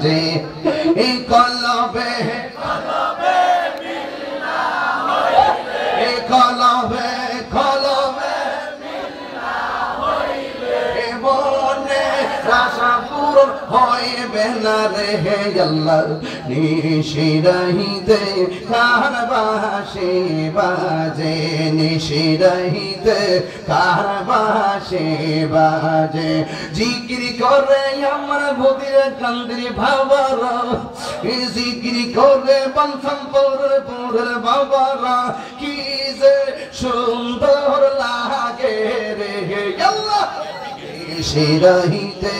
যে এই কলবে মিল্লা হইলে এই কলবে মিল্লা হইলে মনে আশা পূরণ হইবে না রে আল্লাহ নিশিরাহিতে কার বাঁশি বাজে নিশিরাহিতে কার বাঁশি বাজে জিকির করে আমার বুদির কান্দির ভাবারা জিকির করে বংশম্পরের পুরের বাবারা কি যে সুন্দর লাগে রে আল্লাহ নিশিরাহিতে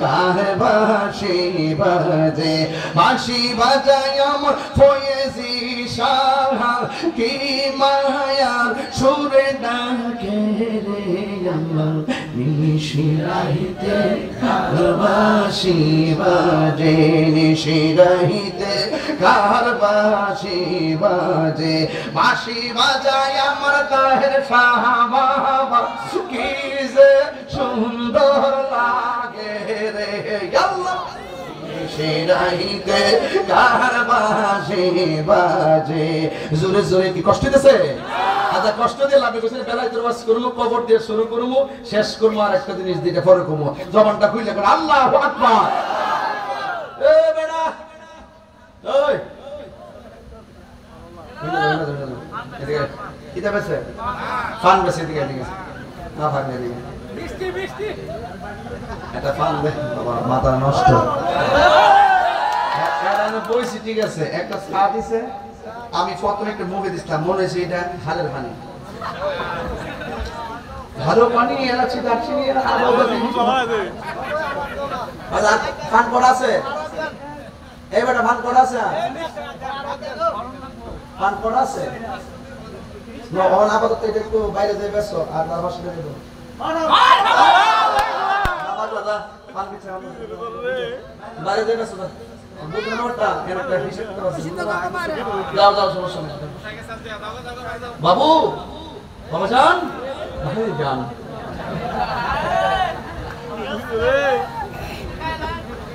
কার বাঁশি বাজে বাঁশি বাজায় আমার ফয়েজি শাহ কি মায়ার সুরে ডাকে রে আল্লাহ নিশিরাহিতে কার বাঁশি বাজে নিশিরাহিতে কার বাঁশি বাজে বাঁশি বাজায় আমার তাহের শাহ বাবা কি যে সুন্দর লাগে রে আল্লাহ নিশিরাহিতে কার বাঁশি বাজে জোরে জোরে কি কষ্ট দিতেছে আচ্ছা কষ্ট দিয়ে লাভ কইছে বেলায় তোর ওয়াজ করব কবর দিয়ে শুরু করব শেষ করব আর একটা জিনিস দিতে পরে কম জবানটা খুইলে করে আল্লাহু আকবার এ বেটা ওই এদিকে কিটা বেছে ফান বেছে এদিকে না ফান এদিকে মিষ্টি মিষ্টি এটা ফান দে বাবা মাথা নষ্ট এটা বইছি ঠিক আছে একটা চা দিছে আমি প্রথমে একটা মুভি দিছিলাম মনে হইছে এটা হালের পানি ভালো পানি এলাচি দারচিনি আর আদা আচ্ছা ফান করা আছে এই বেটা ফান করা আছে ফান করা আছে না ওন আপাতত এটা একটু বাইরে যাই বেসো আর না বসে দেব আমার দাদা ফান বিছে বাইরে যাই বেসো বুঝলে মোটা একটা হিসাব করা আছে যাও যাও সমস্যা নেই বাবু বাবা জান ভাই জান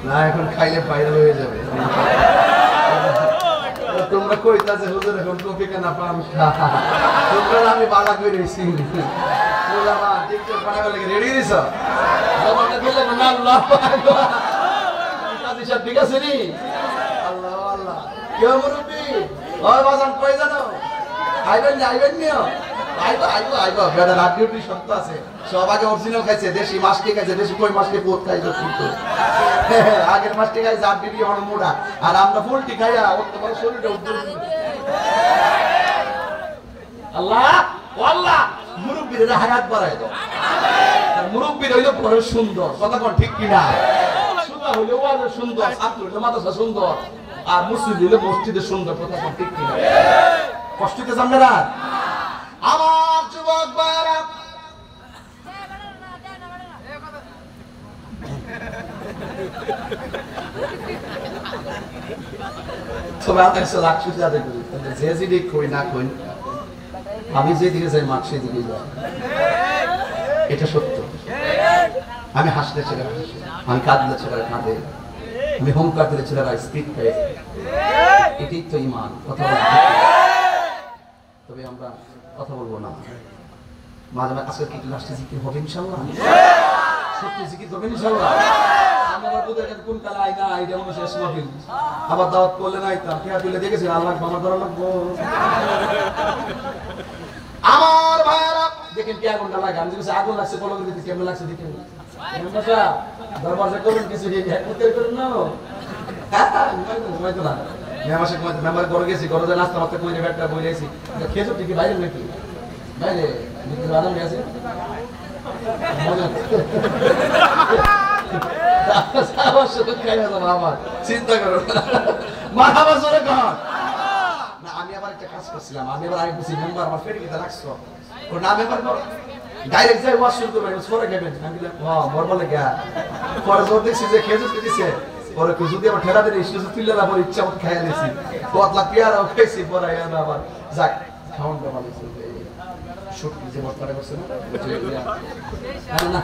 না এখন খাইলে ভাইরাল হয়ে যাবে তোমরা কইতাছে হুজুর এখন কফি কেনা পাম তোমরা আমি বালা কই রইছি বলা মা টিকটক বানাবে লাগে রেডি হইছ জবানটা দিলে না আল্লাহ আকবার কাজী সব ঠিক আছে নি আল্লাহ আল্লাহ কেউ মুরব্বি ওই বাজান কই জানো আইবেন নিও আইবো বেটা রাত ডিউটি সত্য আছে সব আগে অরিজিনাল খাইছে দেশি মাছটি খাইছে দেশি কই মাছটি পোত খাইছে কিন্তু আগের মাছটি খাই জাত দিবি হন মোড়া আর আমরা ফুলটি খাইয়া ওর তোমার শরীরটা উদ্ধার আল্লাহ ও আল্লাহ মুরব্বিরা হায়াত বাড়ায় দাও আর মুরব্বিরা হইলো বড় সুন্দর কথা কোন ঠিক কি না সুন্দর হইলো ওয়াজ সুন্দর ছাত্র হইলো মাদ্রাসা সুন্দর আর মুসলিম হইলো মসজিদে সুন্দর কথা কোন ঠিক কি না কষ্টতে জানবে না আমার যুবক ভাইরা তোমরা দেখছো লাখ যাতে করি যে যদি কই না কই আমি যেদিকে যাই মাঠ সেদিকে যাই এটা সত্য আমি হাসলে ছেলেরা হাসে আমি কাঁদলে ছেলেরা কাঁদে আমি হোমকার দিলে ছেলেরা স্পিড পায় এটাই তো ইমান কথা বলতে তবে আমরা কথা বলবো না মাঝে মাঝে আজকে কি লাস্টে জিকির হবে ইনশাআল্লাহ সত্যি জিকির হবে ইনশাআল্লাহ আমি আবার বুঝে গেছি কোন কালে আইনা আইডা মনে শেষ মাহফিল আবার দাওয়াত করলে না আইতাম কে দিলে দেখেছি আল্লাহ আমার ধরা লাগবো আমার ভাইরা দেখেন কি আগুন লাগে আমি যদি আগুন লাগছে বলো দিতে কেমন লাগছে দেখেন বাসা দরবাজা করুন কিছু হেড করুন না হয়তো না মেম্বার ঘরে গেছি ঘরে যে নাস্তা মাস্তা করে ব্যাটটা বই গেছি খেয়েছো ঠিকই বাইরে নাকি বাইরে বাদাম গেছে চিন্তা করো আমি আবার একটা কাজ করছিলাম আমি আবার আগে বুঝি মেম্বার আমার ফেটে গেতে রাখছো ওর নাম এবার ডাইরেক্ট যাই ওয়াশ শুরু করবেন সরে গেবেন আমি বললাম মর বলে গা পরে জোর দেখছি যে খেয়েছো দিছে পরে যদি আমার ঠেলা দিলে ইস্যু তুললে না পরে ইচ্ছা মতো খাইয়া নিয়েছি কতলা পেয়ারাও খেয়েছি পরে আবার যাক খাওয়ান ভালো শুটকি যে মশলাটা করছে না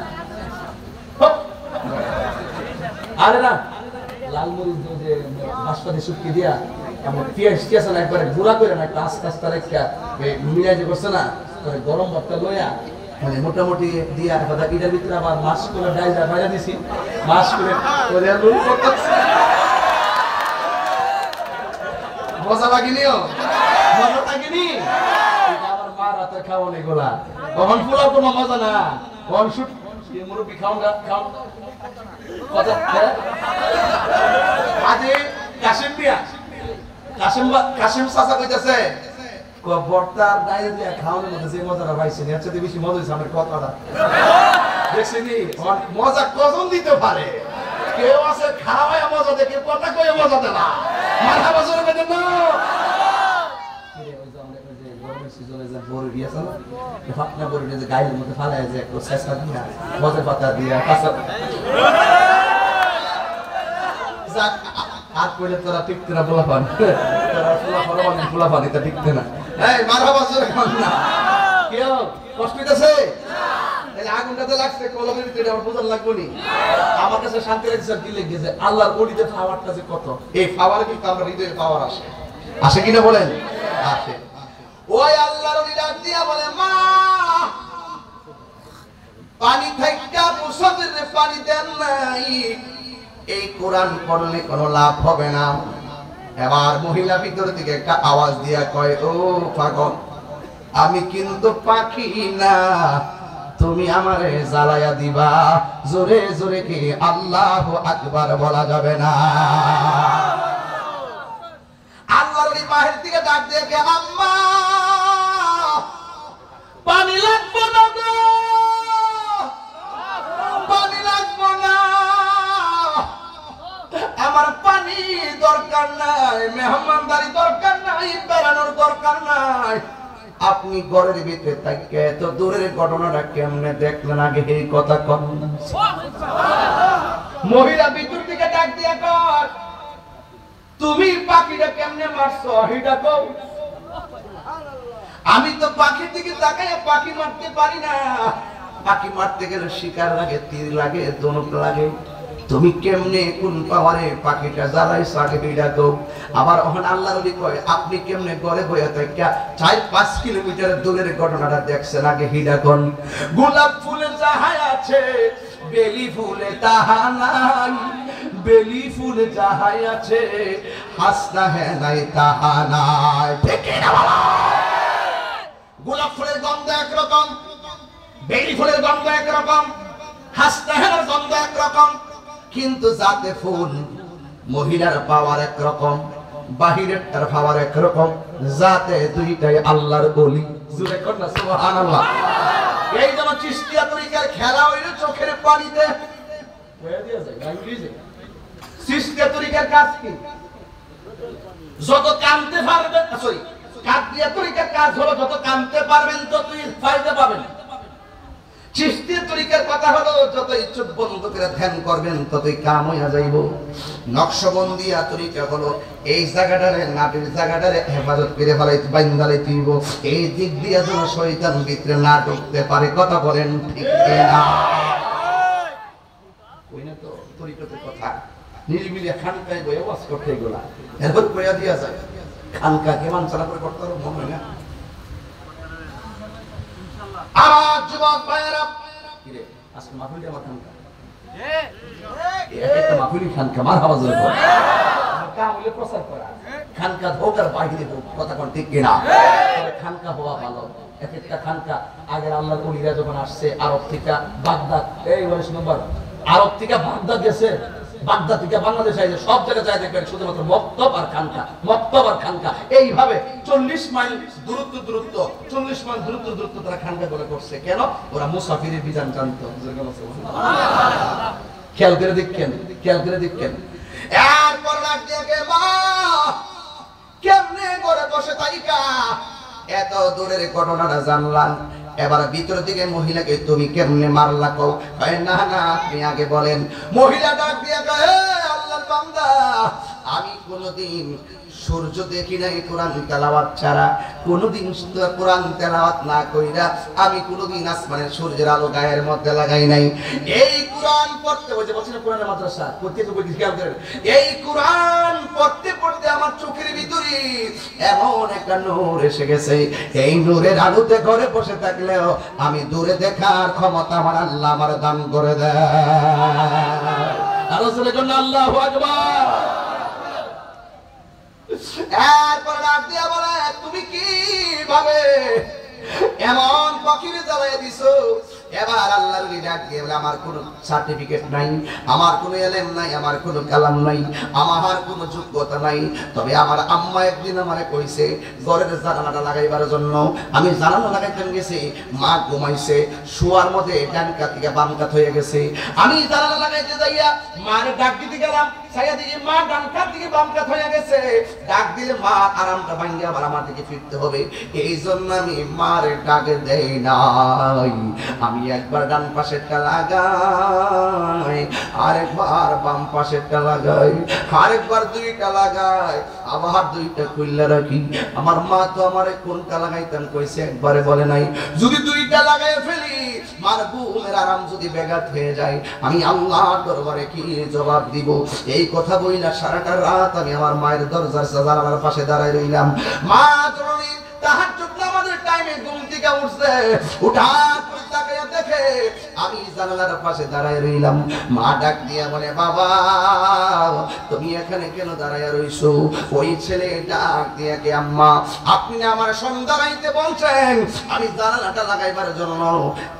আরে না লাল মরিচ যে নাশপাতি শুটকি দিয়া এমন পেঁয়াজ টিয়াজ না একবারে গুঁড়া করে না একটা আস্তে আস্তে রেখা মিলাই যে করছে না গরম ভাতটা লইয়া মানে মোটামুটি দিয়া কথা এটার ভিতরে আবার মাছ করে ডাইজা বাইরে দিছি মাছ করে মজা লাগেনিও মজা লাগেনি আমার মা রাতে খাওয়ান এগুলা কখন পোলাও কোনো মজা না কখন শুট মুরব্বী খাওন খাও কথা আজে কাশিম মিয়া কাশিম চাচা কইতাছে বর্তার ডাইল দিয়া খাওয়ানোর মধ্যে যে মজাটা পাইছেন এর চেয়ে বেশি মজা হয়েছে আমার কথাটা দেখছিনি মজা কজন দিতে পারে কেউ আছে খাওয়ায় মজা দেখে কথা কয়ে মজা দেয় না মাথা বছর বেঁধে না গরমের সিজনে যে বড়ি দিয়েছে না ফাটনা বড়ি যে গায়ের মধ্যে ফালায় যে একটু চেষ্টা দিয়া মজা পাতা দিয়া কাঁচা আর কইলে তোরা টিকতে না বলা পান তোরা ফুলা পানি তা টিকতে না এই মাথা বছর না কেউ কষ্ট হইতেছে আগুনটাতে লাগছে কলমের ভিতরে আমার বোঝার লাগবো নি আমার কাছে শান্তি লাগছে কি লেগেছে আল্লাহর ওলিতে পাওয়ারটা যে কত এই পাওয়ার কিন্তু আমরা হৃদয়ে পাওয়ার আসে আসে কিনা বলেন আসে ওই আল্লাহর ওলি ডাক দিয়া বলে মা পানি থাইকা মুসাফিরে পানি দেন নাই এই কোরআন পড়লে কোনো লাভ হবে না এবার মহিলা ভিতর থেকে একটা আওয়াজ দিয়া কয় ও পাগল আমি কিন্তু পাখি না তুমি আমারে জ্বালায়া দিবা জোরে জোরে কি আল্লাহু আকবার বলা যাবে না আল্লাহর ওই বাহির থেকে ডাক দিয়ে কে আম্মা পানি লাগবে না গো পানি লাগবে না আমার পানি দরকার নাই মেহমানদারি দরকার নাই বেড়ানোর দরকার নাই আপনি ঘরের ভিতরে থাকে এত দূরের ঘটনাটা কেমনে দেখলেন আগে এই কথা কম মহিলা ভিতর থেকে ডাক দিয়া কর তুমি পাখিটা কেমনে মারছো এটা কও আমি তো পাখির দিকে তাকাইয়া পাখি মারতে পারি না পাখি মারতে গেলে শিকার লাগে তীর লাগে ধনুক লাগে তুমি কেমনে কোন পাওয়ারে পাখিটা জ্বালাইছো আগে এটা কও আবার ওখান আল্লাহর ওলি কয় আপনি কেমনে ঘরে বইয়া থাইকা 4-5 কিলোমিটার দূরের ঘটনাটা দেখছেন আগে হিডা কোন গোলাপ ফুলে যাহাই আছে বেলি ফুলে তাহা নাই বেলি ফুলে যাহাই আছে হাসনা হে নাই তাহা নাই ঠিক না বলো গোলাপ ফুলের গন্ধ একরকম বেলি ফুলের গন্ধ একরকম হাসনা হে গন্ধ একরকম কিন্তু জাতে ফুল মহিলার পাওয়ার একরকম বাহিরের তার পাওয়ার একরকম জাতে দুইটাই আল্লাহর ওলি জোরে কর না সুবহানাল্লাহ এই যেমন চিশতিয়া তরিকার খেলা হইলো চোখের পানিতে হয়ে দিয়া যায় গাঙ্গি যায় চিশতিয়া তরিকার কাজ কি যত কামতে পারবেন সরি কাদিয়া তরিকার কাজ হলো যত কামতে পারবেন ততই ফায়দা পাবেন চিশতিয়া তরিকার কথা হলো যতই চোখ বন্ধ করে ধ্যান করবেন ততই কাম হইয়া যাইব নকশবন্দিয়া তরিকা হলো এই জায়গাটারে নাটের জায়গাটারে হেফাজত করে ফেলাইতে বাইন্দালে দিব এই দিক দিয়ে যেন শয়তান ভিতরে না ঢুকতে পারে কথা বলেন ঠিক না ওই না তো তরিকাতের কথা নির্মিলিয়া খানকায় বইয়া ওয়াজ করতে এগুলা এরপর কইয়া দিয়া যায় খানকা কেমন চালা করে করতে হবে মনে হয় না আমার যুবক ভাইয়েরা কিরে আজকে মাহফিলটা আমার খানকা একটা মাহফিলই খানকা মারহাবা জোরে বল কাম হইলে প্রচার করা খানকা হোক আর বাইরে হোক কথা কোন ঠিক কিনা তবে খানকা হওয়া ভালো একটা খানকা আগের আল্লাহর ওলিরা যখন আসছে আরব থেকে বাগদাদ এই ওয়ারিশ নম্বর আরব থেকে বাগদাদ গেছে বাগদাদ থেকে বাংলাদেশ আইছে সব জায়গায় যায় দেখবেন শুধুমাত্র মক্তব আর খানকা এইভাবে 40 মাইল দূরত্ব 40 মাইল দূরত্ব তারা খানকা করে করছে কেন ওরা মুসাফিরের বিধান জানতো খেয়াল করে দেখেন এরপর লাগ দিয়ে মা কেমনে করে বসে তাইকা এত দূরের ঘটনাটা জানলাম এবার ভিতর দিকে মহিলাকে তুমি কেমনে মারলা কও না আপনি আগে বলেন মহিলা ডাক দিয়ে কয় হে আল্লাহর বান্দা আমি কোনদিন সূর্য দেখি নাই কোরআন তেলাওয়াত ছাড়া, কোনদিন কোরআন তেলাওয়াত না কইরা আমি কোনদিন আসমানের সূর্যের আলো গায়ের মধ্যে লাগাই নাই। এই কোরআন পড়তে ওই যে বলছেন কোরআনের মাদ্রাসা করতে তো বলি খেয়াল করেন, এই কোরআন পড়তে পড়তে আমার চোখের ভিতরে এমন একটা নূর এসে গেছে, এই নূরের আলোতে ঘরে বসে থাকলেও আমি দূরে দেখার ক্ষমতা আমার আল্লাহ আমার দান করে দেয়। আরো জোরে বলুন আল্লাহু আকবার। এরপর ডাক দিয়া বলে, তুমি কি ভাবে এমন ফকিরে জ্বালাইয়া দিছো? এবার আল্লাহর ওলি ডাক দিয়ে বলে, আমার কোনো সার্টিফিকেট নাই, আমার কোনো এলেম নাই, আমার কোনো কালাম নাই, আমার কোনো যোগ্যতা নাই, তবে আমার আম্মা একদিন আমারে কইছে ঘরের জানালাটা লাগাইবার জন্য। আমি জানালা লাগাইতে গেছি, মা ঘুমাইছে, শোয়ার মধ্যে ডান কাত থেকে বাম কাত হয়ে গেছে। আমি জানালা লাগাইতে যাইয়া মারে ডাক দিতে গেলাম, ছায়া দিকে মা ডান কাত থেকে বাম কাত হয়ে গেছে। ডাক দিলে মা আরামটা ভাঙিয়ে আবার আমার দিকে ফিরতে হবে, এই জন্য আমি মারে ডাক দেই নাই। আমি একবার ডান পাশেরটা লাগাই, আরেকবার বাম পাশেরটা লাগাই, আরেকবার দুইটা লাগাই, আবার দুইটা খুললে রাখি। আমার মা তো আমারে কোনটা লাগাইতাম কইছে একবারে বলে নাই। যদি দুইটা লাগাই ফেলি, মার ঘুমের আরাম যদি ব্যাঘাত হয়ে যায়, আমি আল্লাহর দরবারে কি জবাব দিব? এই কথা বইলা সারাটা রাত আমি আমার মায়ের দরজার জানালার পাশে দাঁড়ায় রইলাম। মা জননী তাহাজ্জুদ নামাজের টাইমে ঘুম থেকে উঠছে, উঠার পর তাকায়া দেখে আমি জানালার পাশে দাঁড়ায় রইলাম। মা ডাক দিয়া বলে, বাবা তুমি এখানে কেন দাঁড়ায় রইছো? ওই ছেলে ডাক দিয়া কে, আম্মা আপনি আমার সন্ধ্যা রাইতে বলছেন আমি জানালাটা লাগাইবার জন্য,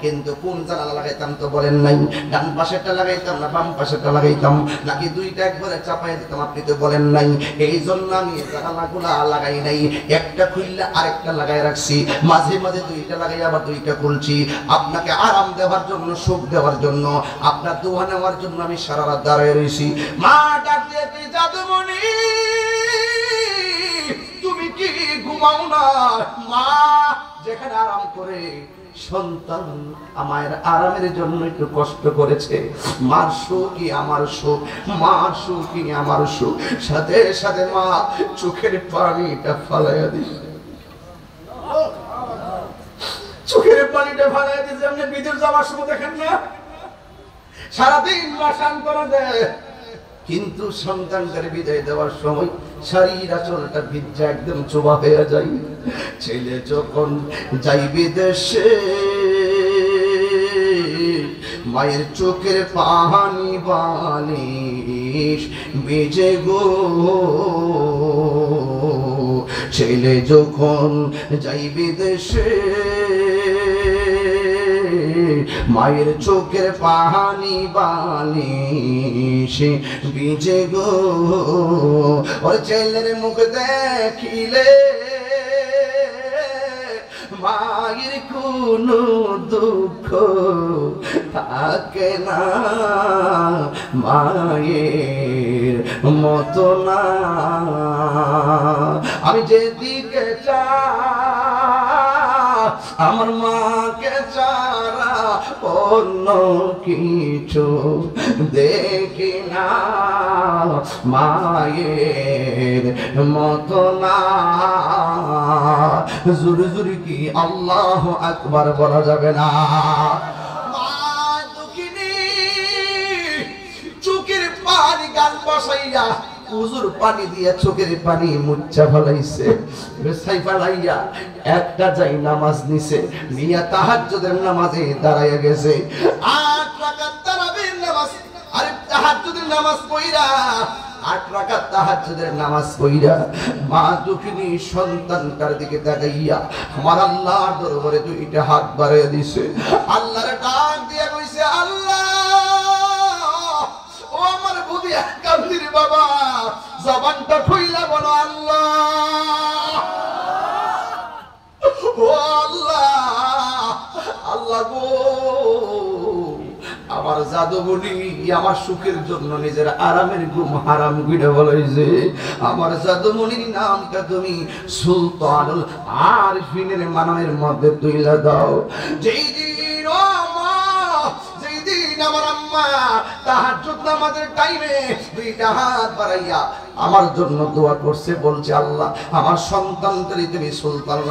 কিন্তু কোন জানালা লাগাইতাম তো বলেন নাই, ডান পাশেরটা লাগাইতাম না বাম পাশেরটা লাগাইতাম, নাকি দুইটা একবারে চাপাই দিতাম আপনি তো বলেন নাই। এই জন্য আমি জানালাগুলা লাগাই নাই, একটা খুললে আরেকটা লাগাই রাখছি, মাঝে মাঝে দুইটা লাগাই আবার দুইটা খুলছি, আপনাকে আরাম দেওয়ার জন্য, সুখ দেওয়ার জন্য, আপনার দোয়া নেওয়ার জন্য আমি সারা রাত দাঁড়ায় রয়েছি। মা ডাক দিয়ে, জাদুমণি তুমি কি ঘুমাও না? মা যেখানে আরাম করে সন্তান আমার আরামের জন্য একটু কষ্ট করেছে, মার সুখই আমার সুখ, মার সুখই আমার সুখ। সাথে সাথে মা চোখের পানিটা ফালাইয়া দিছে, চোখের পানিটা ফালাইয়া দিছে। আপনি বিদেশ যাওয়ার সময় দেখেন না, সারাদিন মাসান করে দেয়, কিন্তু সন্তানকে বিদায় দেওয়ার সময় শাড়ির আঁচলটা ভিজা একদম চোবা হয়ে যায়। ছেলে যখন যাই বিদেশে, মায়ের চোখের পানি বালিশ ভিজে গো, ছেলে যখন যাই বিদেশে, মায়ের চোখের পানি বালিশ ভিজে গো। ওর ছেলের মুখ দেখিলে মায়ের কোনো দুঃখ থাকে না, মায়ের মতো না। আমি যেদিকে চাই আমার মাকে ছাড়া অন্য কিছু দেখি না, মায়ের মতো না। জোরে জোরে কি আল্লাহু আকবার বলা যাবে না? মা দুঃখিনী, চোখের পানি গাল বসাইয়া উজুর পানি দিয়া চোখের পানি মুচ্ছা ফলাইছে, বেসাই ফলাইয়া একটা যাই নামাজ নিছে, মিয়া তাহাজ্জুদের নামাজে দাঁড়াইয়া গেছে। 8 রাকাত তারাবির নামাজ, আরে তাহাজ্জুদের নামাজ পড়া 8 রাকাত তাহাজ্জুদের নামাজ পড়া মা দুঃখিনী সন্তানটার দিকে তাকাইয়া আমার আল্লাহর দরবারে দুইটা হাত বাড়াইয়া দিছে, আল্লাহর ডাক দিয়া কইছে, আল্লাহ ও আমার বুদিয়া কান্দির বাবা, জবানটা খুইলা বলো আল্লাহ, ও আল্লাহ, আল্লাহ গো আমার জাদুমণি আমার সুখের জন্য নিজের আরামের ঘুম হারাম গুইড়া বলাইছে। আমার জাদুমণির নামটা তুমি সুলতানুল আরিফিনের মানের মধ্যে তুইলা দাও। যেই দিন ও মা, যেই দিন একদিন আমার আম্মা তাহাজ্জুদ নামাজের টাইমে দুইটা হাত বাড়াইয়া আমার জন্য দোয়া করছে, বলছে আল্লাহ আমার সন্তানকে তুমি সুলতান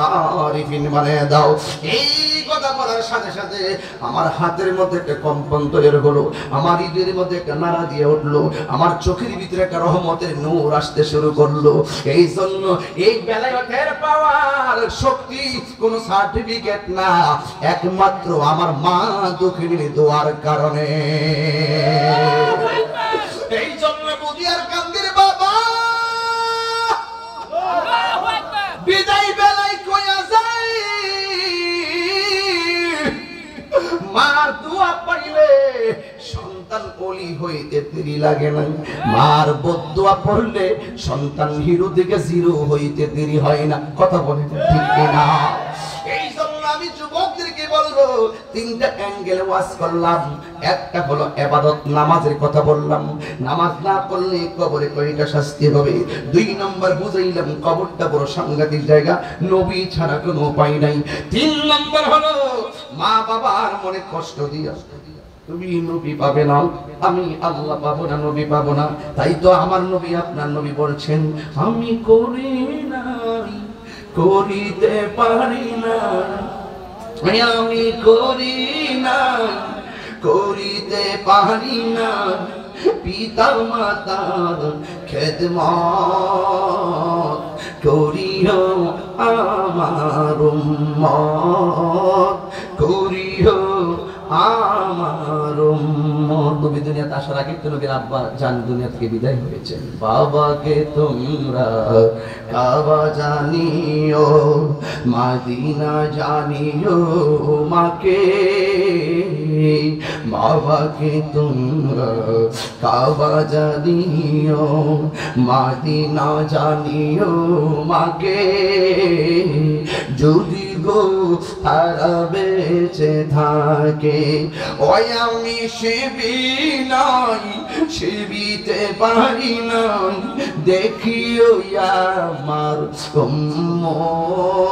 আরিফিন বানিয়ে দাও। এই কথা বলার সাথে সাথে আমার হাতের মধ্যে একটা কম্পন তৈরি হলো, আমার হৃদয়ের মধ্যে একটা নাড়া দিয়ে উঠলো, আমার চোখের ভিতরে একটা রহমতের নূর আসতে শুরু করলো। এই জন্য এই বেলায়েতের পাওয়ার শক্তি কোন সার্টিফিকেট না, একমাত্র আমার মা দুঃখিনীর দোয়ার কারণে। এই জন্য বুদিয়ার কান্দির বাবা বিদায় বেলায় কইয়া যায়, মার দোয়া পাইলে সন্তান ওলি হইতে দেরি লাগে না, মার বদদোয়া পড়লে সন্তান হিরো থেকে জিরো হইতে দেরি হয় না। কথা বলেন ঠিক কিনা? এই জন্য আমি যুবকদেরকে বলবো, তিনটা অ্যাঙ্গেল ওয়াজ করলাম। একটা হলো ইবাদত, নামাজের কথা বললাম, নামাজ না পড়লে কবরে কয়টা শাস্তি হবে। 2 নম্বর বুঝাইলাম কবরটা বড় সাংঘাতিক জায়গা, নবী ছাড়া কোনো উপায় নাই। 3 নম্বর হলো মা বাবার মনে কষ্ট দিয়া তুমি নবী পাবে না, আমি আল্লাহ পাবো না, নবী পাবো না। তাই তো আমার নবী আপনার নবী বলছেন, আমি করি নাই করিতে পারি না, আমি করি না করিতে পারি না পিতা মাতার খেদমত, করিও আমার উম্মত, করিও আমার উম্মত। নবী দুনিয়াতে আসার আগে তো নবীর আব্বা জান দুনিয়া থেকে বিদায় হয়েছেন। বাবাকে তোমরা কাবা জানিও, মদিনা জানিও মাকে, বাবাকে তোমরা কাবা জানিও, মদিনা জানিও মাকে, যদি গো তারা বেঁচে থাকে। ওই আমি সেবি নাই, সেবিতে পারি নাই, দেখিও আমার উম্মত,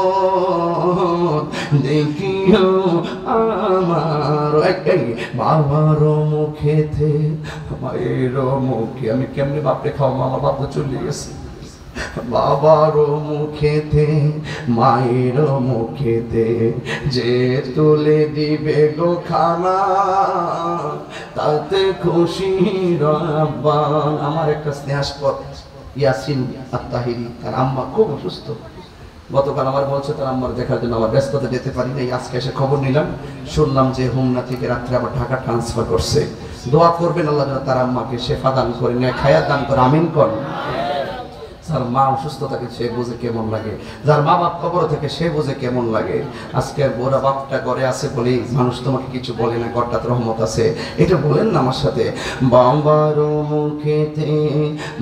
দেখিও আমার বাবার মুখেতে মায়ের মুখে। আমি কেমনে বাপরে খাওয়া, আমার বাপ তো চলে গেছে। বাবার মুখেতে মায়ের মুখেতে যে তুলে দিবে গো খানা, তাতে খুশি রব্বান। আমার একটা স্নেহাস্পদ ইয়াসিন আত্তাহিরি, তার আম্মা খুব অসুস্থ। গতকাল আমার বলছে তার আম্মার দেখার জন্য, আমার ব্যস্ততা যেতে পারি নাই। আজকে এসে খবর নিলাম, শুনলাম যে হোমনা থেকে রাত্রে আবার ঢাকা ট্রান্সফার করছে। দোয়া করবেন আল্লাহ যেন তার আম্মাকে শেফা দান করে, নেয় খায়াত দান করে, আমিন কর। যার মা অসুস্থ থাকে সে বুঝে কেমন লাগে, যার মা বাপ কবর থেকে সে বুঝে কেমন লাগে। আজকে বোরা বাপটা ঘরে আছে বলেই মানুষ তোমাকে কিছু বলে না, ঘরটাতে রহমত আছে, এটা বলেন না আমার সাথে। বাবার মুখেতে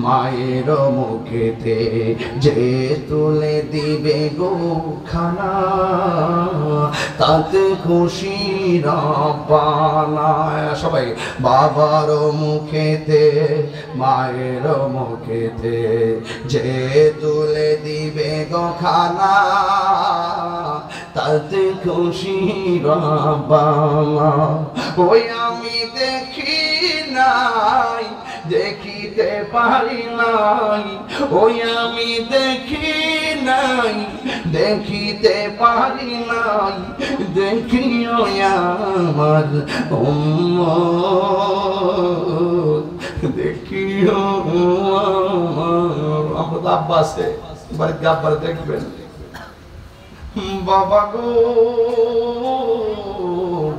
মায়ের মুখেতে যে তুলে দিবে গো খানা, তাতে খুশি রব্বানা। সবাই বাবার মুখেতে মায়ের মুখেতে যে তুলে দিবে গো খানা, তাতে খুশি রব্বানা। ওই আমি দেখি নাই, দেখিতে পারি নাই, ওই আমি দেখি নাই, দেখিতে পারি নাই, দেখিও আমার উম্মত, দেখিও আমার। আমরা তো আব্বা আছে বাড়িতে, আব্বার দেখবেন। বাবা গো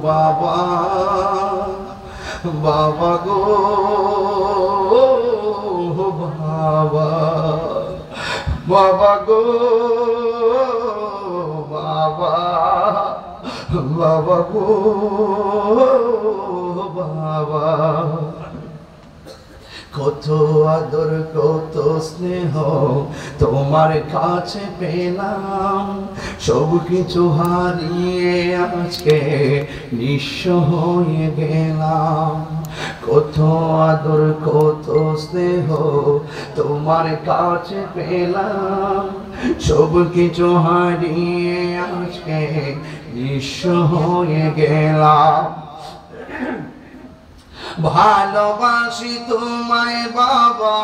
বাবা, বাবা গো বাবা, বাবা গো বাবা, বাবা গো বাবা। কত আদর কত স্নেহ তোমার কাছে পেলাম, সব কিছু হারিয়ে আজকে নিঃস্ব হয়ে গেলাম। কত আদর কত স্নেহ তোমার কাছে পেলাম, সব কিছু হারিয়ে আজকে নিঃস্ব হয়ে গেলাম। ভালোবাসি তোমায় বাবা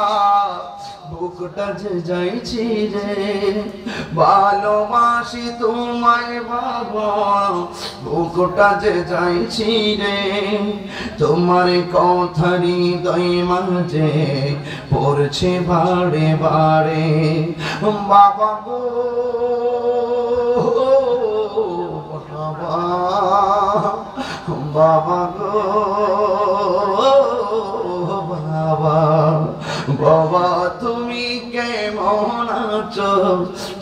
বুকটা যে যাইছি রে ভালোবাসি তোমায় বাবা বুকটা যে যাইছি রে তোমার কথা হৃদয় মাঝে পড়ছে বারে বারে বাবা গো বাবা গো বাবা বাবা তুমি কেমন আছো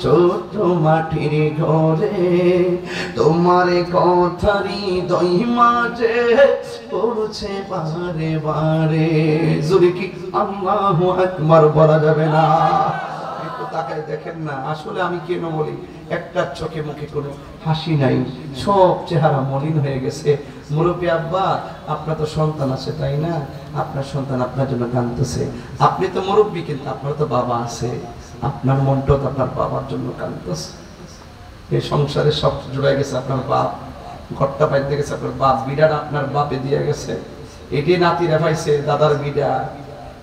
ছোট মাটির ঘরে তোমার কথা হৃদয় মাঝে পড়ছে বারে বারে জোরে কি আল্লাহু আকবার বলা যাবে না? তাকায় দেখেন না আসলে আমি কেন বলি একটা চোখে মুখে কোনো হাসি নাই সব চেহারা মলিন হয়ে গেছে মুরব্বী আব্বা আপনার তো সন্তান আছে তাই না আপনার সন্তান আপনার জন্য কাঁদতেছে আপনি তো মুরব্বী কিন্তু আপনার তো বাবা আছে আপনার মনটা তো আপনার বাবার জন্য কাঁদতেছে এই সংসারে সব জুড়ে গেছে আপনার বাপ ঘরটা পাইতে গেছে আপনার বাপ বিড়াটা আপনার বাপে দিয়ে গেছে এটি নাতিরা পাইছে দাদার বিড়া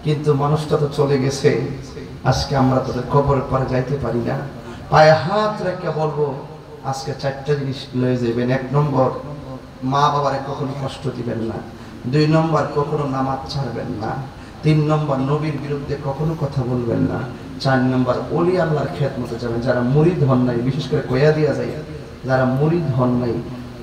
কিন্তু মানুষটা তো চলে গেছে আজকে আমরা তোদের কবরের পরে যাইতে পারি না পায়ে হাত রেখে বলবো আজকে চারটা জিনিস লয়ে যাবেন এক নম্বর মা বাবারে কখনো কষ্ট দিবেন না দুই নম্বর কখনো নামাজ ছাড়বেন না তিন নম্বর নবীর বিরুদ্ধে কখনো কথা বলবেন না চার নম্বর ওলি আল্লাহর খেদমতে যাবেন যারা মুরিদ হন নাই বিশেষ করে কয়া দিয়া যায় যারা মুরিদ হন নাই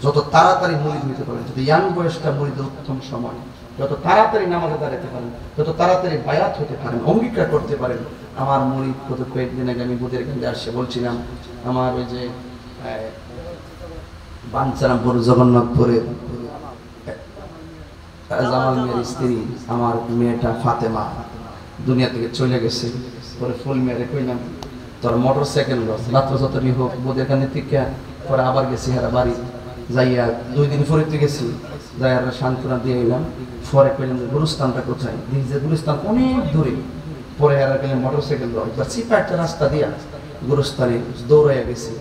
যত তাড়াতাড়ি মুরিদ হইতে পারেন যদি ইয়াং বয়সটা মুরিদের উত্তম সময় যত তাড়াতাড়ি নামাজে দাঁড়াতে পারেন যত তাড়াতাড়ি বায়াত হতে পারেন অঙ্গীকার করতে পারেন আমার মুরিদ কত কয়েকদিন আগে আমি বুধের কেন্দ্রে আসছে বলছিলাম আমার ওই যে বাঞ্ছারামপুর জগন্নাথপুরে জামাল মেয়ের স্ত্রী আমার মেয়েটা ফাতেমা দুনিয়া থেকে চলে গেছে পরে ফুল মেয়েরে কইলাম তোর মোটর সাইকেল রাত্র যতই হোক বুধের কানে থেকে পরে আবার গেছি হারা বাড়ি যাইয়া 2 দিন ফরিদতে গেছি যাই আর সান্ত্বনা দিয়ে এলাম পরে কইলাম গুরুস্থানটা কোথায় দেখি যে গুরুস্থান অনেক দূরে পরে আর গেলে মোটর সাইকেল একবার চিপা একটা রাস্তা দিয়া গুরুস্থানে দৌড়াইয়া গেছি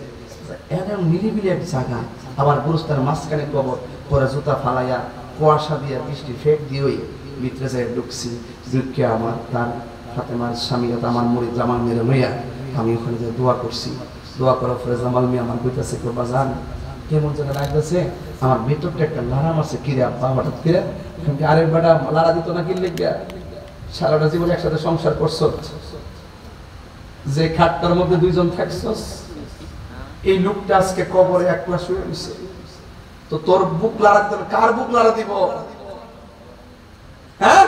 এরকম নিরিবিলি এক জায়গা আবার গুরুস্থানের মাঝখানে কবর পরে জুতা ফালাইয়া কুয়াশা দিয়া বৃষ্টি ফেক দিয়েই ভিতরে যাই ঢুকছি ঢুকে আমার তার ফাতেমার স্বামী আমার মুরিদ জামাল মেরে লইয়া আমি ওখানে যে দোয়া করছি দোয়া করার পরে জামাল মেয়ে আমার কইতাছে বাবা জান কেমন যেন লাগতেছে আমার ভিতরটা একটা লারাম আছে কিরে আব্বা হঠাৎ করে আরেক বেটা লারা দিত না কিনলে গিয়া সারাটা জীবন একসাথে সংসার করছো যে খাটটার মধ্যে 2 জন থাকছস এই লোকটা আজকে কবরে একলা শুয়ে রইছে তো তোর বুক লারা তোর কার বুক লারা দিব হ্যাঁ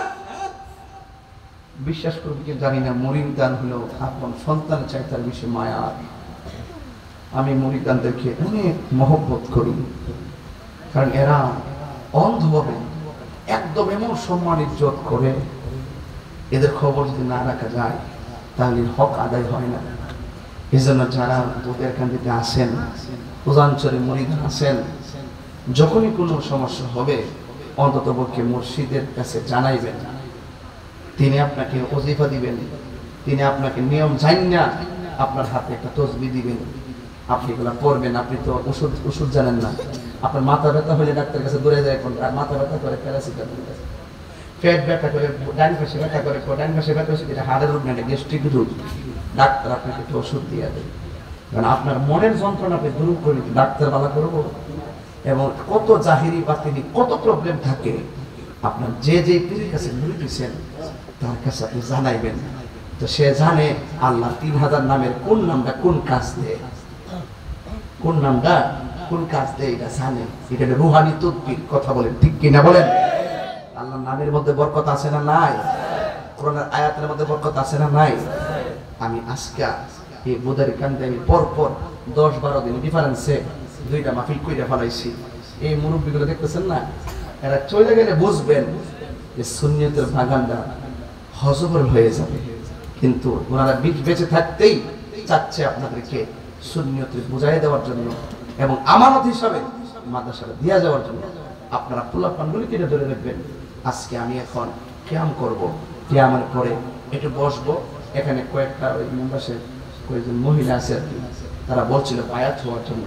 বিশ্বাস করবি কি জানি না মুরিদ দান হলো আপন সন্তানের চাইতে বেশি মায়া আমি মুরিদানদেরকে অনেক মহব্বত করি কারণ এরা অন্ধভাবে একদম এমন সম্মান ইজ্জত করে এদের খবর যদি না রাখা যায় তাহলে হক আদায় হয় না এই জন্য যারা দুধের কান্দিতে আসেন পূজাঞ্চলে মুরিদ আসেন যখনই কোনো সমস্যা হবে অন্তত পক্ষে মুর্শিদের কাছে জানাইবেন তিনি আপনাকে ওজিফা দিবেন তিনি আপনাকে নিয়ম জানিনা আপনার হাতে একটা তসবিহ দিবেন আপনি এগুলা পড়বেন আপনি তো ওষুধ জানেন না আপনার মাথা ব্যথা হলে ডাক্তারের কাছে দৌড়ে যায় কোন মাথা ব্যথা করে প্যারাসিটামল পেট ব্যথা করে ডান পাশে ব্যথা করে ডান পাশে ব্যথা হচ্ছে এটা হাড়ের রোগ না গ্যাস্ট্রিক রোগ ডাক্তার আপনাকে একটু ওষুধ দিয়ে দেবে কারণ আপনার মনের যন্ত্রণাকে দূর করে ডাক্তার ভালো করবো এবং কত জাহিরি বাতিনি কত প্রবলেম থাকে আপনার যে যে পীরের কাছে ঘুরে দিয়েছেন তার কাছে আপনি জানাইবেন তো সে জানে আল্লাহ 3000 নামের কোন নামটা কোন কাজ দেয় কোন নামটা কোন কাজ দেয় এটা জানে এটা রুহানি তদবির কথা বলেন ঠিক কিনা বলেন আল্লাহর নামের মধ্যে বরকত আছে না নাই কোরআনের আয়াতের মধ্যে বরকত আছে না নাই আমি আজকে এই বুধারি কান্দে আমি পরপর 10-12 দিন ডিফারেন্সে 2টা মাহফিল কইরা ফলাইছি এই মুরব্বিগুলো দেখতেছেন না এরা চলে গেলে বুঝবেন যে সুন্নিয়তের বাগানটা হজবরল হয়ে যাবে কিন্তু ওনারা বেঁচে থাকতেই চাচ্ছে আপনাদেরকে সুন্নিয়তের বুঝাই দেওয়ার জন্য এবং আমানত হিসাবে মাদ্রাসাটা দিয়া যাওয়ার জন্য আপনারা পোলাপানগুলি কিনে ধরে রাখবেন আজকে আমি এখন কিয়াম করব কিয়ামের পরে একটু বসবো এখানে কয়েকটা ওই মেম্বারসের কয়েকজন মহিলা আছে আর কি তারা বলছিল বায়াত হওয়ার জন্য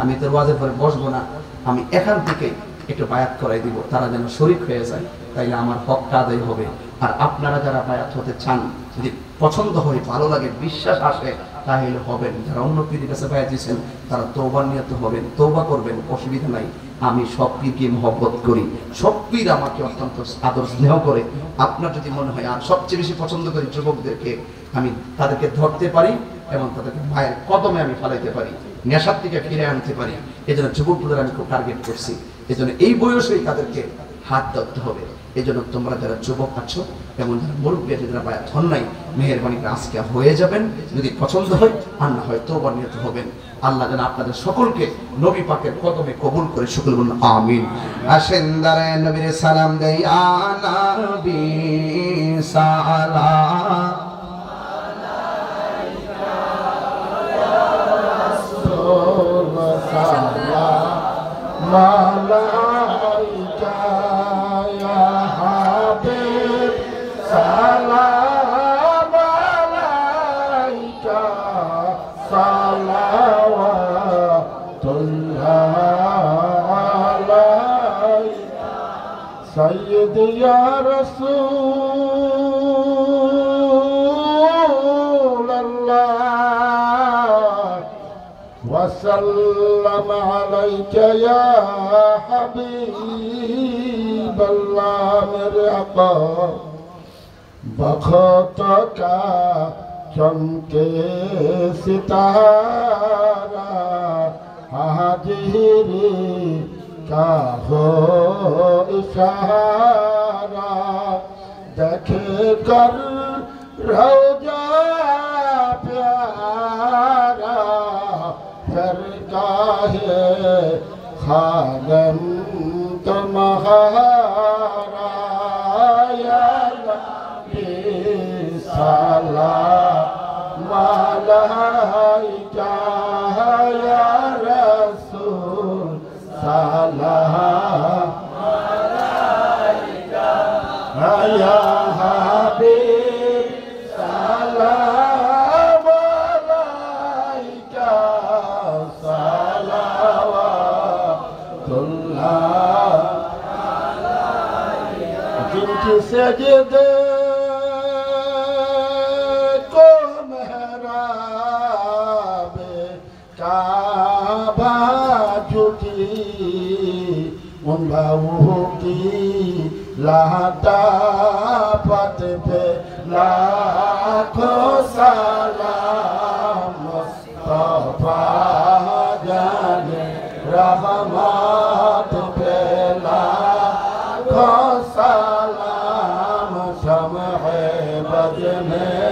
আমি তো ওয়াজের পরে বসবো না আমি এখান থেকে একটু বায়াত করাই দিব তারা যেন শরীক হয়ে যায় তাইলে আমার হকটা আদায় হবে। আর আপনারা যারা বায়াত হতে চান, যদি পছন্দ হয়, ভালো লাগে, বিশ্বাস আসে, তাহলে হবেন। যারা অন্য পীরের কাছে বায়াত দিয়েছেন তারা তওবার নিয়ত হবেন, তওবা করবেন, অসুবিধা নাই। আমি সব পীরকে মহব্বত করি, সব পীর আমাকে অত্যন্ত আদর স্নেহ করে। আপনার যদি মনে হয় আর সবচেয়ে বেশি পছন্দ করি যুবকদেরকে, আমি তাদেরকে ধরতে পারি এবং তাদেরকে মায়ের কদমে আমি ফেলাইতে পারি, নেশার থেকে ফিরে আনতে পারি। এই জন্য যুবকদের আমি খুব টার্গেট করছি। এই জন্য এই বয়সেই তাদেরকে হাত ধরতে হবে। এই জন্য তোমরা যারা যুবক আছো এবং যারা মুরব্বী আছে, যারা বায়াত হন নাই, মেহেরবানি করে আজকে হয়ে যাবেন। যদি পছন্দ হয় আর না হয় তওবা নিয়ত হবেন। আল্লাহ যেন আপনাদের সকলকে নবী পাকের কদমে কবুল করে। সকল বলুন আমিন। আসেন দাঁড়ে নবীর সালাম দেই। নবী সালাম মালাইকা ইয়া হাবিব সালাম আলাইকা সালাওয়াতুল্লাহ আলাইকা সাইয়্যিদি ইয়া রাসূলুল্লাহ وسلم عليك يا حبيب الله मेरे आका बखत का चमके सितारा हाजिरी का हो इशारा देखे कर रोजा प्यारा सरगाहे खागम तुम्हारा या नबी सलाम अलैका या रसूल सलाम अलैका या हबीब सलाम अलैका सलावतुल्लाह जिनकी सजदे को मेहराब काबा झुकी उन भावों की लताफत पे लाखों सलाम मुस्तफा जाने रहमत पे लाखों सलाम शम्ह-ए बद में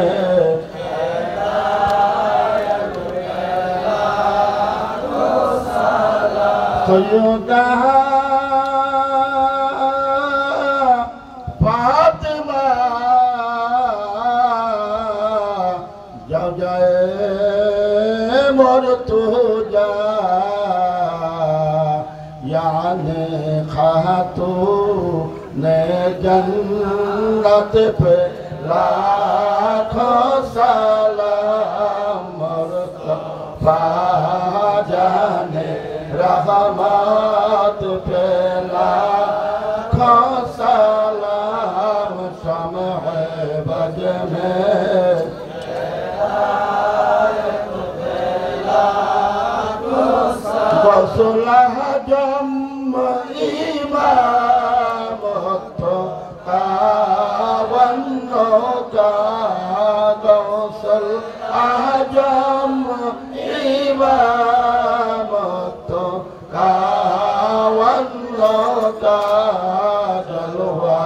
सैयदा फातिमा जाओ जाए मोर तुझा याने खातूने जन्नत पे लाखों सलाम मुस्तफा जाने रहमत पे लाखों सलाम शम्ह-ए बद में गौसुल्लाह जम इमाम तो कावन्नो का गौसल आजम इमाम तो कावन्नो का जलवा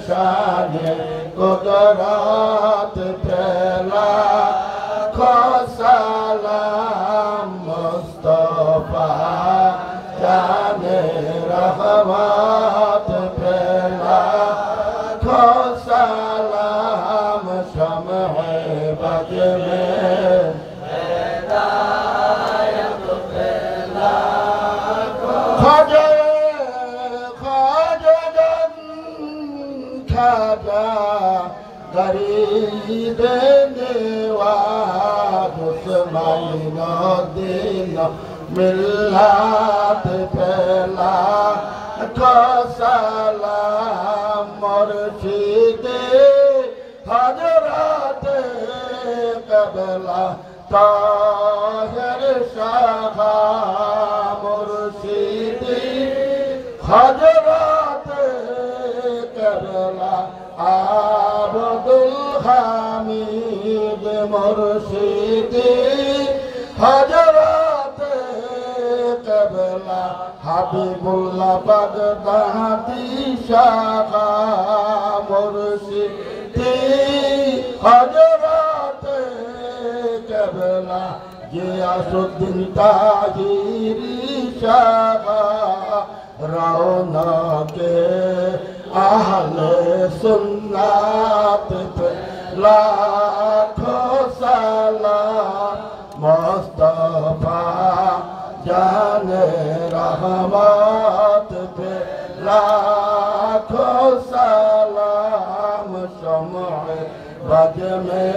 शान कुदरत फैला खो सलाम मुस्तफा जाने रहमत फैला खो सलाम शम्ह-ए बद में खाजा खाजा गरीब नेवाज उस्माइनो दिन मिल्लात फैला লাখো সালাম মুর্শিদে হযরতে কেবলা তাহের শাহ মুর্শিদে হযরতে কেবলা আব্দুল হামিদ মুর্শিদে হযরতে কেবলা হাবিবুল্লাহ বাগদাদি শাহ মুর্শিদে হযরতে কেবলা গিয়াসউদ্দিন তাহিরি শাহ রওনকে আহলে সুন্নাত पे लाखों सलाम मुस्तफा जाने रहमत पे लाखों सलाम शम्अ बज में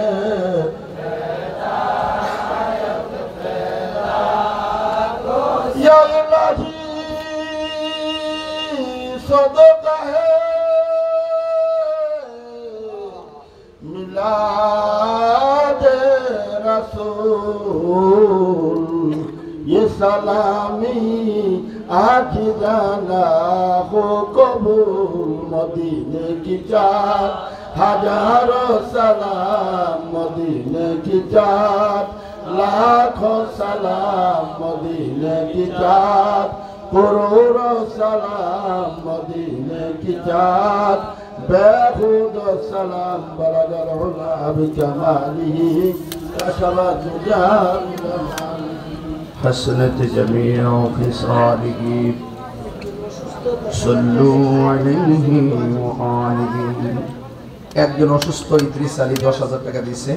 या इलाही सदका है मिलाद रसूल ये सलामी आज जाना हो कबूल मदीने की चाँद हजारों सलाम मदीने की चाँद लाखों सलाम मदीने की चाँद करोड़ों सलाम मदीने की चाँद बेखुद सलाम बलगल उला बिजमालिही कशरत حسنت جميع خصاله صلوا عليه وآله একজন অসুস্থ ইদ্রিস আলী 10,000 টাকা দিয়েছে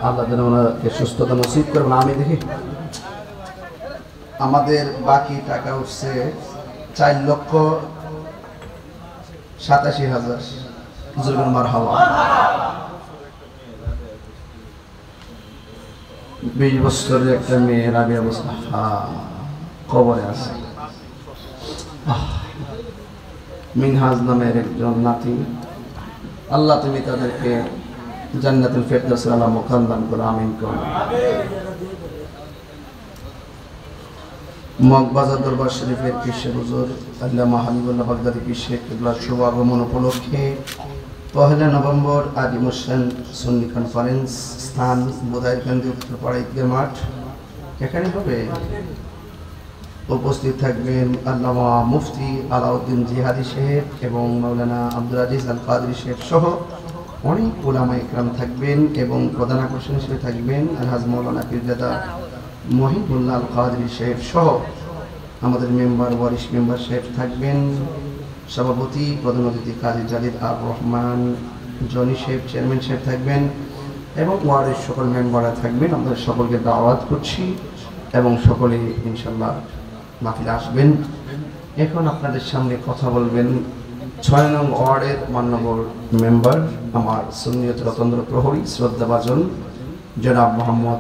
আল্লাহ যেন ওনাকে সুস্থতা নসিব করবেন আমি দেখি আমাদের বাকি টাকা উঠছে 4,87,000 হুজুর মারহাবা 20 বছরের একটা মেয়ে রাবিয়া বছর কবরে আছে মিনহাজ নামের একজন নাতি আল্লাহ তুমি তাদেরকে জান্নাতুল ফেরদাউস আলা মুকাম দান করো আমিন করো মগবাজার দরবার শরীফের পীর হুজুর আল্লামা হাবিবুল্লাহ বাগদাদি পীর কিবলার শুভ আগমন উপলক্ষে 1 নভেম্বর আদিম হোসেন সুন্নি কনফারেন্স স্থান বোদাইরকান্দি উত্তরপাড়া ঈদগাহ মাঠ এখানে হবে উপস্থিত থাকবেন আল্লামা মুফতি আলাউদ্দিন জিহাদি সাহেব এবং মাওলানা আব্দুল আজিজ আল কাদরি সাহেব সহ অনেক উলামা ইকরাম থাকবেন এবং প্রধান আকর্ষণ হিসেবে থাকবেন আলহাজ মাওলানা পীরজাদা মহিবুল্লাহ আল কাদরি সাহেব সহ আমাদের মেম্বার ওয়ারিশ মেম্বার সাহেব থাকবেন সভাপতি প্রধান অতিথি কাজী জালিদ আর রহমান জনি সাহেব চেয়ারম্যান সাহেব থাকবেন এবং ওয়ার্ডের সকল মেম্বাররা থাকবেন আপনাদের সকলকে দাওয়াত করছি এবং সকলে ইনশাল্লাহ মাহফিলে আসবেন এখন আপনাদের সামনে কথা বলবেন 6 নং ওয়ার্ডের মাননীয় মেম্বার আমার সুন্নিয়ত রতন্দ্র প্রহরী শ্রদ্ধাভাজন জনাব মোহাম্মদ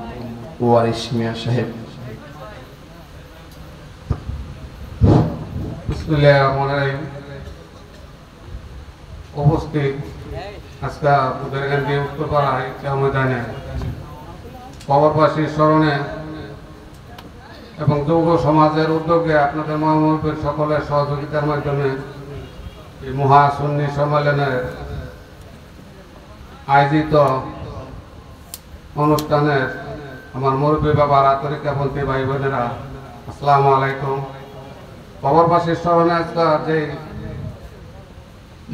ওয়ারিশ মিয়া সাহেব বিসমিল্লাহির রহমানির রহিম উপস্থিত আজকে উদয়কান্দি উত্তরপাড়ায় ময়দানে কবরবাসীর স্মরণে এবং যৌগ সমাজের উদ্যোগে আপনাদের মহামহবীর সকলের সহযোগিতার মাধ্যমে এই মহাসুন্নি সম্মেলনের আয়োজিত অনুষ্ঠানের আমার মুরব্বী বাবার তরিকাপন্থী ভাই বোনেরা আসসালামু আলাইকুম। কবরবাসীর স্মরণে আজকে যে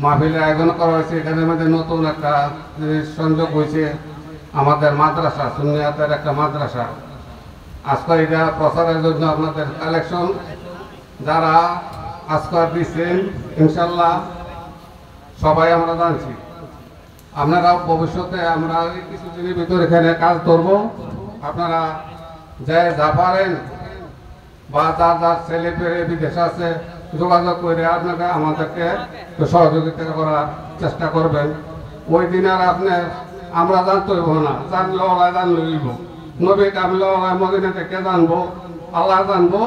মাহফিলের আয়োজন করা হয়েছে এখানের মধ্যে নতুন একটা সংযোগ হয়েছে আমাদের মাদ্রাসা সুন্নিয়াতের একটা মাদ্রাসা আজকে এটা প্রচারের জন্য আপনাদের কালেকশন যারা আজকে দিচ্ছেন ইনশাল্লাহ সবাই আমরা জানছি আপনারা ভবিষ্যতে আমরা কিছুদিনের ভিতরে এখানে কাজ করব আপনারা যে যা পারেন বা যার যার ছেলে পেয়ে বিদেশ আছে যোগাযোগ করে আপনাকে আমাদেরকে সহযোগিতা করার চেষ্টা করবেন ওই দিন আর আপনার আমরা জানতে হইব না জানলে ওলাই জানলে হইব নবী কামলে ওলাই মদিনা থেকে জানবো আল্লাহ জানবো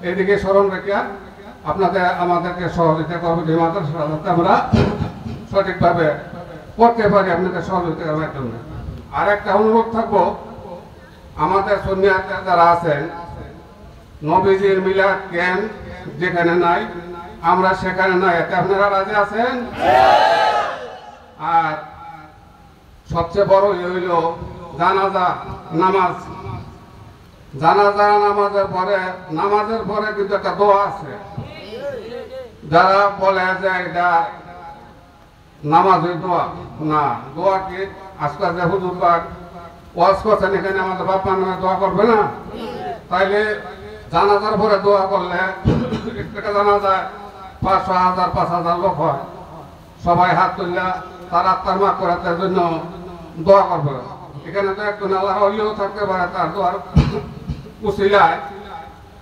এদিকে স্মরণ রেখে আপনাদের আমাদেরকে সহযোগিতা করবেন এই মাদ্রাসা যাতে আমরা সঠিকভাবে করতে পারি আপনাদের সহযোগিতা করার জন্য। আর একটা অনুরোধ থাকবো, আমাদের সুন্নিয়াতে যারা আছেন নবীজির মিলাদ ক্যাম্প যেখানে নাই আমরা সেখানে নাই, এতে আপনারা রাজি আছেন? আর সবচেয়ে বড় হইল জানাজা নামাজ। জানাজা নামাজের পরে কিন্তু একটা দোয়া আছে। যারা বলে যে এটা নামাজের দোয়া, না, দোয়া কি আজকে যে হুজুর পাক ওয়াজ করছেন এখানে আমাদের বাপ মা দোয়া করবে না? তাইলে জানাজার পরে দোয়া করলে একটা জানাজায় 500, 1000, 5000 লোক হয়, সবাই হাত তুললে তার আত্মার মাফ করার জন্য দোয়া করবে। এখানে তো একজন আল্লাহ হইলেও থাকতে পারে, তার দোয়ার উসিলায়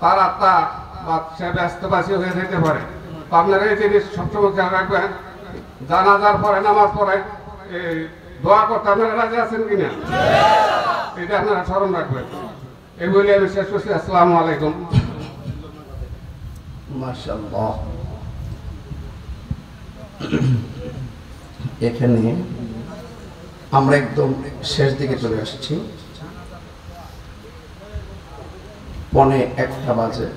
তার আত্মা বা সে ব্যস্তবাসী হয়ে যেতে পারে। তো আপনারা এই জিনিস সবসময় খেয়াল রাখবেন, জানাজার পরে নামাজ পড়ে এই দোয়া করতে আপনারা রাজি আছেন কিনা, এটা আপনারা স্মরণ রাখবেন। এই বলে আমি শেষ করছি। আসসালামু আলাইকুম। মাশাআল্লাহ। এখানে আমরা একদম শেষ দিকে চলে আসছি, 1:45 বাজে।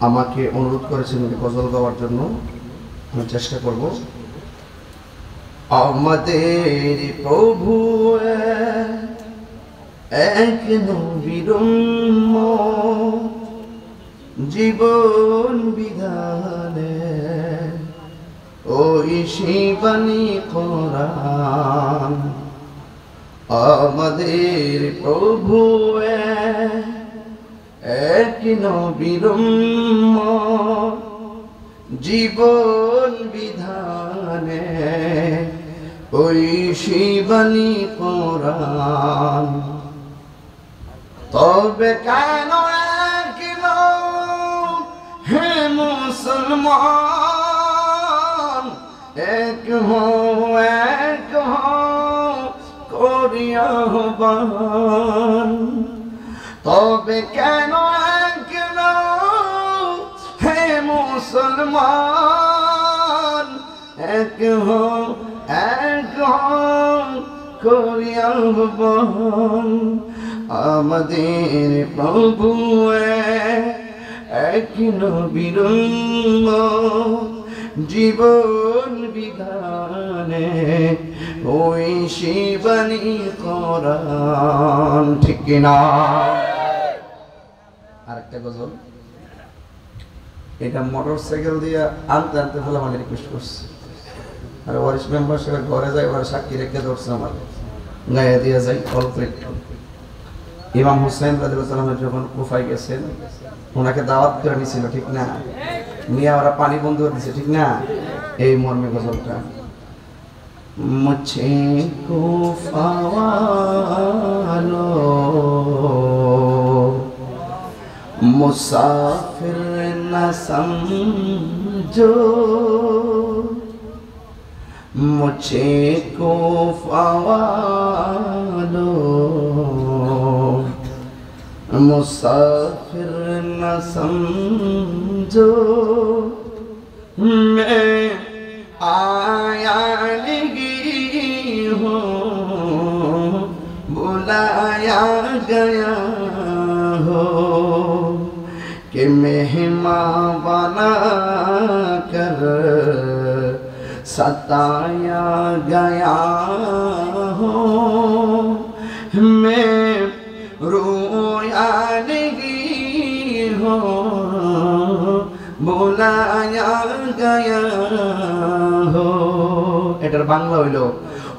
আমাকে অনুরোধ করেছেন গজল গাওয়ার জন্য, আমি চেষ্টা করব। আমাদের প্রভু এক নবীর উম্মত, জীবন বিধানে ওই শিবানী কোরআন। আমাদের প্রভু এক নবীর উম্মত, জীবন বিধানে ওই শিবানী কোরআন। তবে কেন একল হে মুসলমান, এক করিয়া আহ্বান। তবে কেন একল হে মুসলমান, এক করিয়া আহ্বান। আমাদের প্রভু এক নবীর উম্মত, জীবন বিধানে ওই শিবানী কোরআন। ঠিক কিনা? আরেকটা গজল, এটা মোটরসাইকেল দিয়ে আনতে আনতে ফেলে আমাকে রিকোয়েস্ট করছে, আর ওয়ারিশ মেম্বার সাহেবের ঘরে যাই, ওরা সাক্ষী রেখে ধরছে, আমার গায়ে দিয়ে যাই অল্প একটু। ইমাম হুসাইন রাদিয়াল্লাহু তাআলা যখন কুফায় গেছেন, ওনাকে দাওয়াত করে নিয়েছিল, ঠিক না? নিয়ে ওরা পানি বন্ধ করে দিয়েছে, ঠিক না? এই মর্মে গজলটা। মুঝে কুফাওয়ালো মুসাফির না সমঝো, मुझे कुफा वालो मुसाफिर न समझो, मैं आया नहीं हूँ, बुलाया गया हो, कि मेहमान बना कर सताया गया हो। मैं रोया नहीं हो, बुलाया गया हो। এটার বাংলা হইল,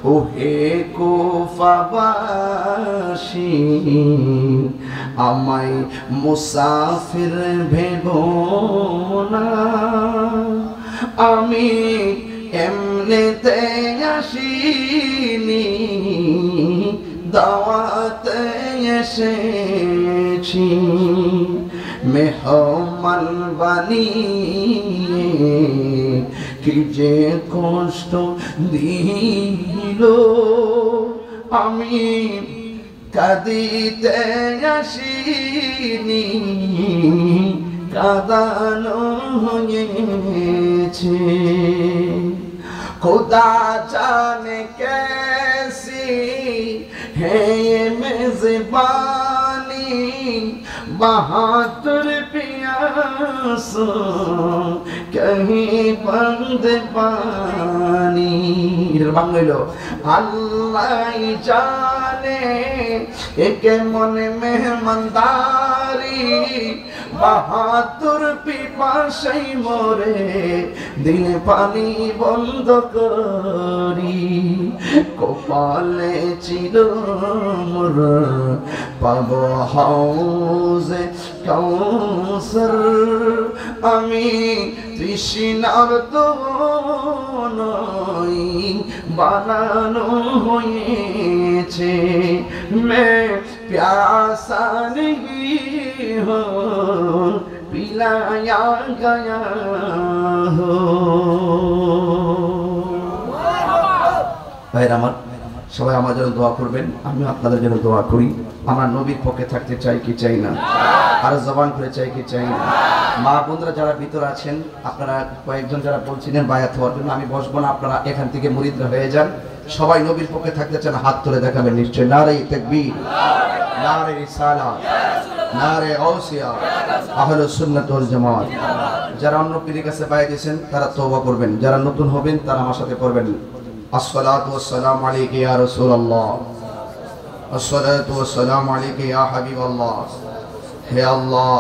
ও হে কুফাবাসী, আমায় মুসাফির ভেবো না, আমি এমনিতে আসিনি, দাওয়াতে এসেছি। মেহমান বানিয়ে কি যে কষ্ট দিল, আমি কাঁদিতে আসিনি কাঁদানো হয়েছে खुदा जाने कैसी है ये मेज़बानी बहादुर पियासों कहीं बंद पानी बांगलो अल्लाह जाने एक मन मेहमानदारी बहादुर पिपासाई मोरे दिल पानी बंद करी कपाले चिलो मोर पाबो हाउजे काउसार आमी तृष्णार दोनोई बानानो होयेछे मैं प्यासा नहीं हूँ पिलाया गया हो ভাইরা আমার সবাই আমার জন্য দোয়া করবেন আমিও আপনাদের জন্য দোয়া করি আমরা নবীর পক্ষে থাকতে চাই কি চাই না আর জবান করে চাই কি চাই না মা বোনরা যারা ভিতরে আছেন আপনারা কয়েকজন যারা বলছিলেন বায়াত হওয়ার জন্য আমি বসবো না আপনারা এখান থেকে মুরিদরা হয়ে যান সবাই নবীর পক্ষে থাকতে চান হাত তুলে দেখাবেন নিশ্চয় নারে তাকবীর নারে রিসালাত নারে গাউসিয়া আহলুস সুন্নাত ওয়াল জামাত যারা অন্য পীরের কাছে বায়াত দিয়েছেন তারা তওবা করবেন যারা নতুন হবেন তারা আমার সাথে করবেন الصلاة والسلام عليك يا رسول الله الصلاة والسلام عليك يا حبيب الله يا الله